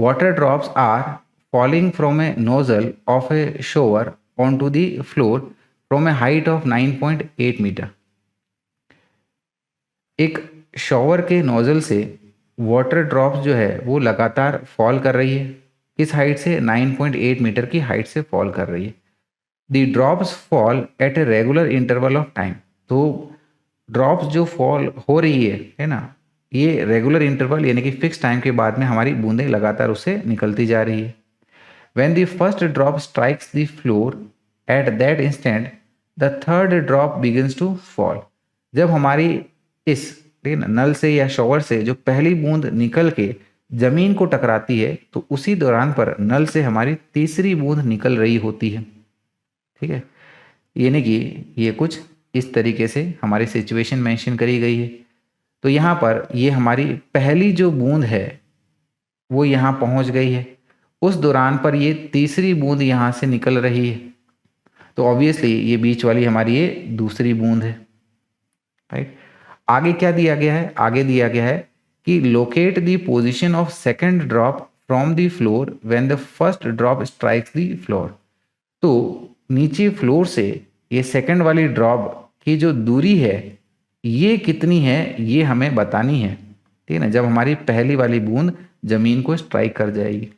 water drops are falling from a nozzle of a shower onto the floor from a height of 9.8 metre. एक shower के nozzle से water drops जो है वो लगातार fall कर रही है, किस हाइट से? 9.8 मीटर की हाइट से फॉल कर रही है। The drops fall at a regular interval of time. तो ड्रॉप्स जो फॉल हो रही है ना, ये रेगुलर इंटरवल यानी कि फिक्स टाइम के बाद में हमारी बूंदें लगातार उससे निकलती जा रही है। When the first drop strikes the floor, at that instant, the third drop begins to fall. जब हमारी इस ठीक है ना नल से या शॉवर से जो पहली बूंद निकल के जमीन को टकराती है, तो उसी दौरान पर नल से हमारी तीसरी बूंद निकल रही होती है। ठीक है, यानी कि ये कुछ इस तरीके से हमारी सिचुएशन मेंशन करी गई है। तो यहाँ पर ये हमारी पहली जो बूंद है वो यहाँ पहुँच गई है, उस दौरान पर ये तीसरी बूंद यहाँ से निकल रही है, तो ऑब्वियसली ये बीच वाली हमारी ये दूसरी बूंद है। राइट, आगे क्या दिया गया है? आगे दिया गया है कि locate the position of second drop from the floor when the first drop strikes the floor. तो नीचे फ्लोर से ये सेकंड वाली ड्रॉप की जो दूरी है ये कितनी है, ये हमें बतानी है। ठीक है ना, जब हमारी पहली वाली बूंद जमीन को स्ट्राइक कर जाएगी।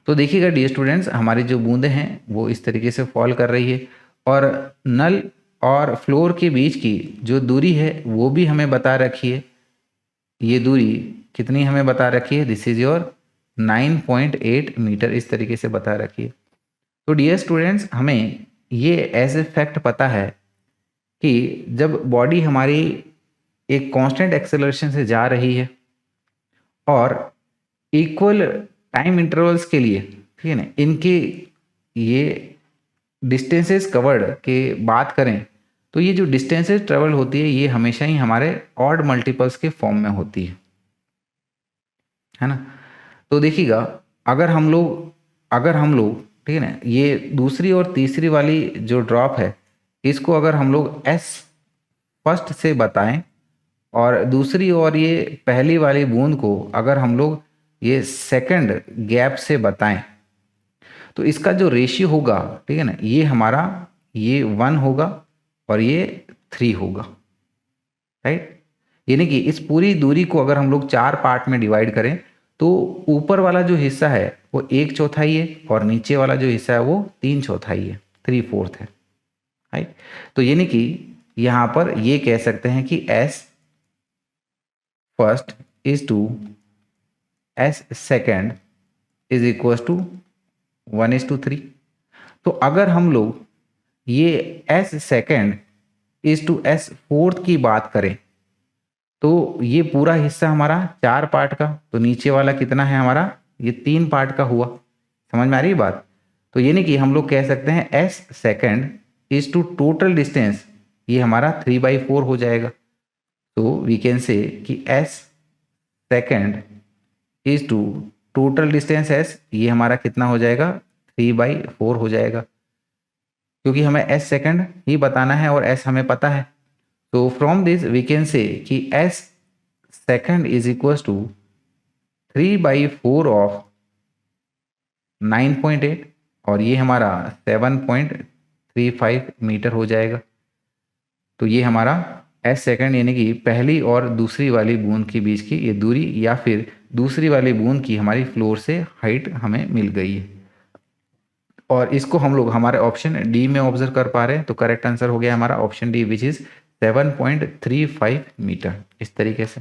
तो देखिएगा डियर स्टूडेंट्स, हमारी जो बूंदें हैं वो इस तरीके से फॉल कर रही है, और नल और फ्लोर के बीच की जो दूरी है वो भी हमें बता रखी है। ये दूरी कितनी हमें बता रखी है? दिस इज योर 9.8 मीटर, इस तरीके से बता रखी है। तो डियर स्टूडेंट्स, हमें ये एज ए फैक्ट पता है कि जब बॉडी हमारी एक कांस्टेंट एक्सेलरेशन से जा रही है और इक्वल टाइम इंटरवल्स के लिए, ठीक है ना, इनके ये डिस्टेंसेस कवर्ड के बात करें तो ये जो डिस्टेंसेस ट्रेवल होती है ये हमेशा ही हमारे ऑड मल्टीपल्स के फॉर्म में होती है ना। तो देखिएगा, अगर हम लोग ठीक है ना, ये दूसरी और तीसरी वाली जो ड्रॉप है इसको अगर हम लोग एस फर्स्ट से बताएं और दूसरी और ये पहली वाली बूंद को अगर हम लोग ये सेकंड गैप से बताएं, तो इसका जो रेशियो होगा, ठीक है ना, ये हमारा ये 1 होगा और ये 3 होगा। राइट, यानी कि इस पूरी दूरी को अगर हम लोग 4 पार्ट में डिवाइड करें तो ऊपर वाला जो हिस्सा है वो 1/4 है और नीचे वाला जो हिस्सा है वो 3/4 है, 3/4 है। राइट, तो यानी कि यहाँ पर ये कह सकते हैं कि S first is to S second is equal to 1:3। तो अगर हम लोग ये S second is to S fourth की बात करें तो ये पूरा हिस्सा हमारा 4 पार्ट का, तो नीचे वाला कितना है हमारा? ये 3 पार्ट का हुआ। समझ में आ रही है बात? तो यानी कि हम लोग कह सकते हैं S second is to total distance, ये हमारा 3/4 हो जाएगा। तो वी कैन से कि S second is to total distance S, ये हमारा कितना हो जाएगा? 3/4 हो जाएगा, क्योंकि हमें एस सेकेंड ही बताना है और एस हमें पता है। तो from this we can say कि S second is equal to 3/4 of 9.8 और ये हमारा 7.35 मीटर हो जाएगा। तो ये हमारा एस सेकेंड यानी कि पहली और दूसरी वाली बूंद के बीच की ये दूरी या फिर दूसरी वाली बूंद की हमारी फ्लोर से हाइट हमें मिल गई है, और इसको हम लोग हमारे ऑप्शन डी में ऑब्जर्व कर पा रहे हैं। तो करेक्ट आंसर हो गया हमारा option D which is 7.35 metre, इस तरीके से।